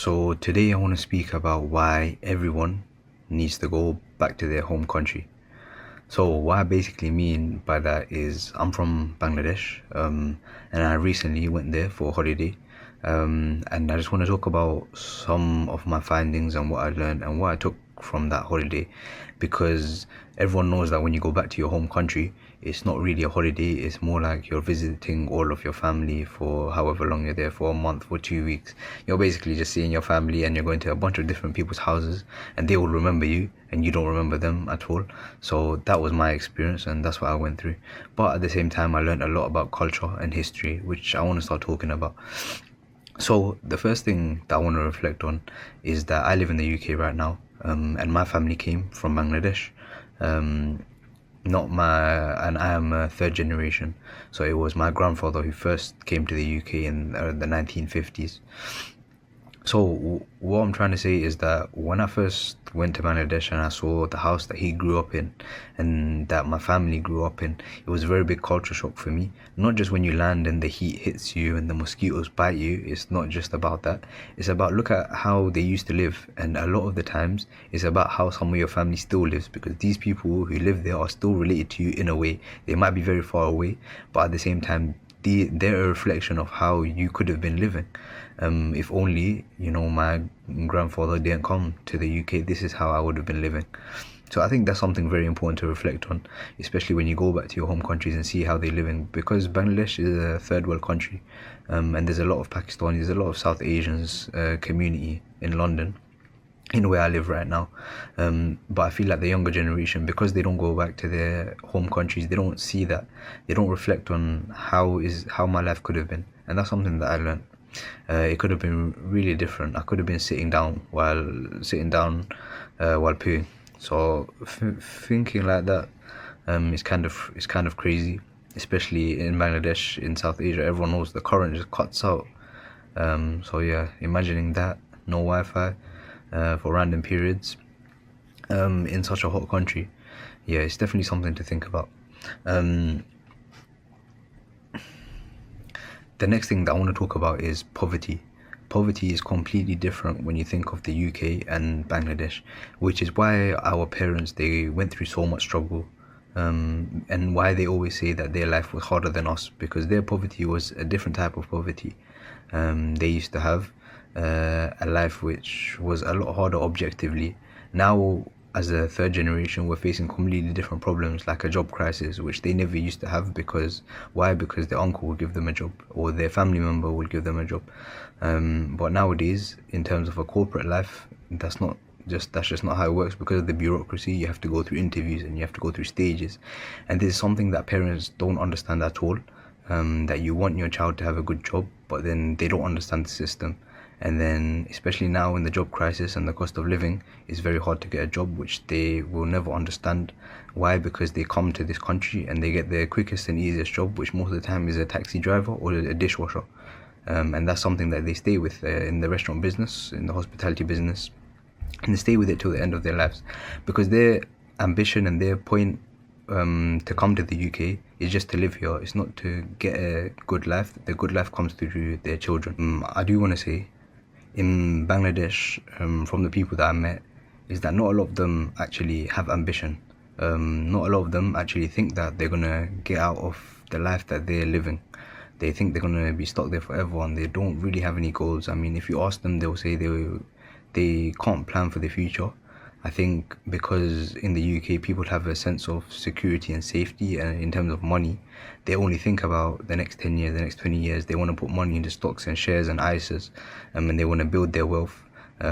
So today I want to speak about why everyone needs to go back to their home country. So what I basically mean by that is I'm from Bangladesh, and I recently went there for a holiday, and I just want to talk about some of my findings and what I learned and what I took from that holiday, because everyone knows that when you go back to your home country, it's not really a holiday. It's more like you're visiting all of your family for however long you're there, for a month, for 2 weeks. You're basically just seeing your family, and you're going to a bunch of different people's houses, and they will remember you and you don't remember them at all. So that was my experience, and that's what I went through. But at the same time, I learned a lot about culture and history, which I want to start talking about. So the first thing that I want to reflect on is that I live in the UK right now, and my family came from Bangladesh. Not my And I am a third generation, so it was my grandfather who first came to the UK in the 1950s. So what I'm trying to say is that when I first went to Bangladesh and I saw the house that he grew up in and that my family grew up in, it was a very big culture shock for me. Not just when you land and the heat hits you and the mosquitoes bite you, it's not just about that. It's about, look at how they used to live, and a lot of the times it's about how some of your family still lives, because these people who live there are still related to you in a way. They might be very far away, but at the same time they're a reflection of how you could have been living. If only, my grandfather didn't come to the UK, this is how I would have been living. So I think that's something very important to reflect on, especially when you go back to your home countries and see how they're living, because Bangladesh is a third world country, and there's a lot of Pakistanis, there's a lot of South Asians community in London, in where I live right now. But I feel like the younger generation, because they don't go back to their home countries, they don't see that, they don't reflect on how my life could have been. And that's something that I learned. It could have been really different. I could have been sitting down while pooing. So thinking like that, is kind of crazy, especially in Bangladesh, in South Asia. Everyone knows the current just cuts out. So yeah, imagining that, no Wi-Fi for random periods, in such a hot country, yeah, it's definitely something to think about. The next thing that I want to talk about is poverty. Poverty is completely different when you think of the UK and Bangladesh, which is why our parents, they went through so much struggle, and why they always say that their life was harder than us, because their poverty was a different type of poverty. They used to have a life which was a lot harder objectively. Now, as a third generation, we're facing completely different problems, like a job crisis, which they never used to have. Because why? Because their uncle will give them a job, or their family member will give them a job. But nowadays, in terms of a corporate life, that's just not how it works. Because of the bureaucracy, you have to go through interviews and you have to go through stages, and this is something that parents don't understand at all. That you want your child to have a good job, but then they don't understand the system. And then, especially now in the job crisis and the cost of living, it's very hard to get a job, which they will never understand. Why? Because they come to this country and they get the quickest and easiest job, which most of the time is a taxi driver or a dishwasher. And that's something that they stay with in the restaurant business, in the hospitality business, and they stay with it till the end of their lives, because their ambition and their point to come to the UK is just to live here. It's not to get a good life. The good life comes through their children. I do want to say, in Bangladesh, from the people that I met, is that not a lot of them actually have ambition. Not a lot of them actually think that they're gonna get out of the life that they're living. They think they're gonna be stuck there forever, and they don't really have any goals. I mean, if you ask them, they'll say they can't plan for the future. I think because in the UK, people have a sense of security and safety, and in terms of money, they only think about the next 10 years, the next 20 years. They want to put money into stocks and shares and ISAs, and they want to build their wealth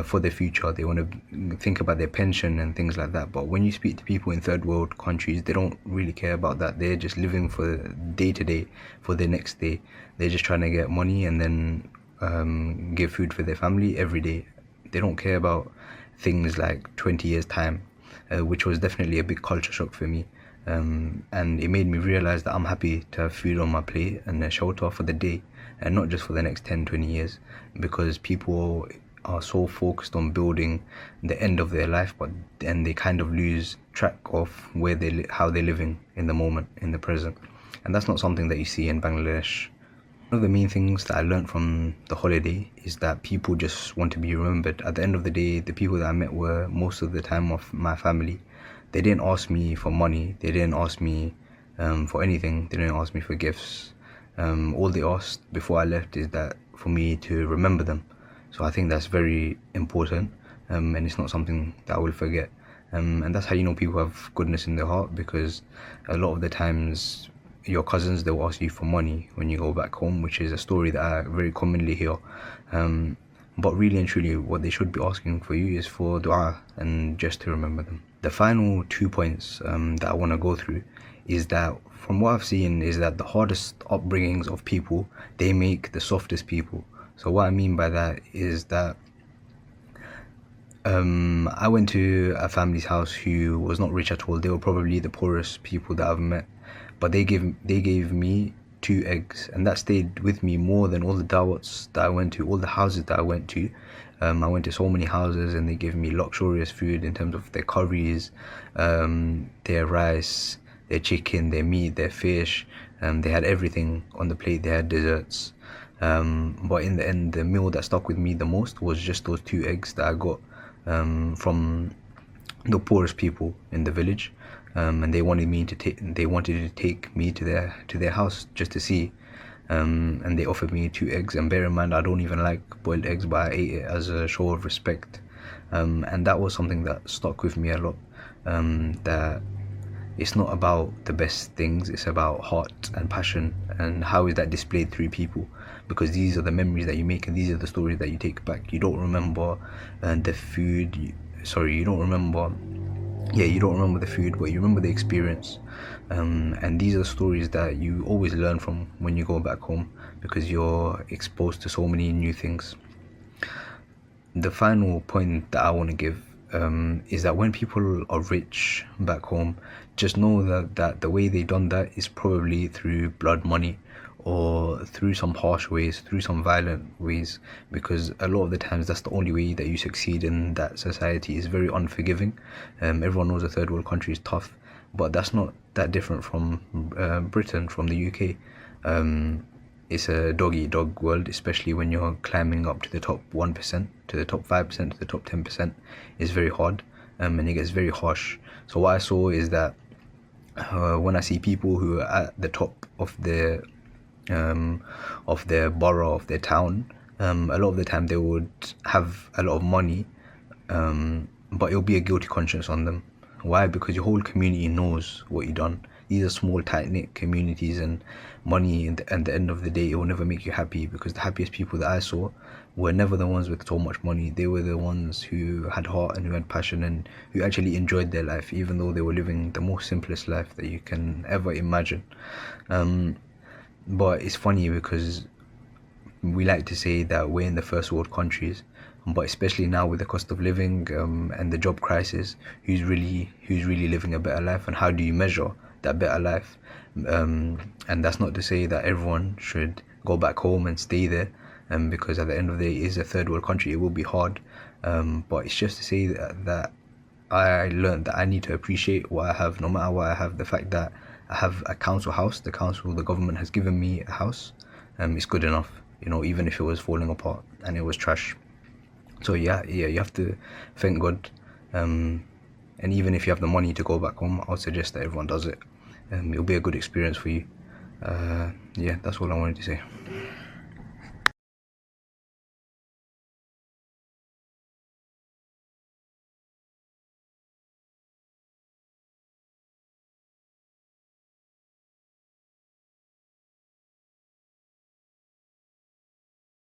for the future. They want to think about their pension and things like that. But when you speak to people in third world countries, they don't really care about that. They're just living for day to day, for their next day. They're just trying to get money and then give food for their family every day. They don't care about things like 20 years time, which was definitely a big culture shock for me. And it made me realize that I'm happy to have food on my plate and a shelter for the day, and not just for the next 10-20 years, because people are so focused on building the end of their life, but then they kind of lose track of how they're living in the moment, in the present. And that's not something that you see in Bangladesh. One of the main things that I learned from the holiday is that people just want to be remembered. At the end of the day, the people that I met were most of the time of my family. They didn't ask me for money. They didn't ask me for anything. They didn't ask me for gifts. All they asked before I left is that for me to remember them. So I think that's very important, and it's not something that I will forget. And that's how you know people have goodness in their heart, because a lot of the times your cousins, they'll ask you for money when you go back home, which is a story that I very commonly hear. But really and truly, what they should be asking for you is for dua and just to remember them. The final 2 points that I want to go through is that from what I've seen is that the hardest upbringings of people, they make the softest people. So what I mean by that is that I went to a family's house who was not rich at all. They were probably the poorest people that I've met, but they gave me 2 eggs, and that stayed with me more than all the dawats that I went to, all the houses that I went to. I went to so many houses, and they gave me luxurious food in terms of their curries, their rice, their chicken, their meat, their fish. They had everything on the plate. They had desserts. But in the end, the meal that stuck with me the most was just those 2 eggs that I got from the poorest people in the village, and they wanted to take me to their house just to see, and they offered me 2 eggs. And bear in mind, I don't even like boiled eggs, but I ate it as a show of respect, and that was something that stuck with me a lot. That it's not about the best things, it's about heart and passion, and how is that displayed through people, because these are the memories that you make, and these are the stories that you take back. You don't remember the food, you don't remember, you don't remember the food, but you remember the experience. And these are the stories that you always learn from when you go back home, because you're exposed to so many new things. The final point that I want to give is that when people are rich back home, just know that the way they done that is probably through blood money, or through some harsh ways, through some violent ways, because a lot of the times that's the only way that you succeed in that society. Is very unforgiving. Everyone knows a third world country is tough, but that's not that different from Britain, from the UK. It's a dog eat dog world, especially when you're climbing up to the top 1%, to the top 5%, to the top 10%. It's very hard, and it gets very harsh. So what I saw is that when I see people who are at the top of their borough, of their town, a lot of the time they would have a lot of money, but it'll be a guilty conscience on them. Why? Because your whole community knows what you've done. These are small, tight-knit communities, and money, at the end of the day, it will never make you happy, because the happiest people that I saw were never the ones with so much money. They were the ones who had heart and who had passion, and who actually enjoyed their life, even though they were living the most simplest life that you can ever imagine. But it's funny, because we like to say that we're in the first world countries, but especially now with the cost of living and the job crisis, who's really living a better life, and how do you measure that better life? And that's not to say that everyone should go back home and stay there, because at the end of the day, it is a third world country. It will be hard, but it's just to say that I learned that I need to appreciate what I have, no matter what I have. The fact that I have a council house, the government has given me a house, it's good enough, even if it was falling apart and it was trash. So yeah, you have to thank God, and even if you have the money to go back home, I would suggest that everyone does it. It'll be a good experience for you. That's all I wanted to say.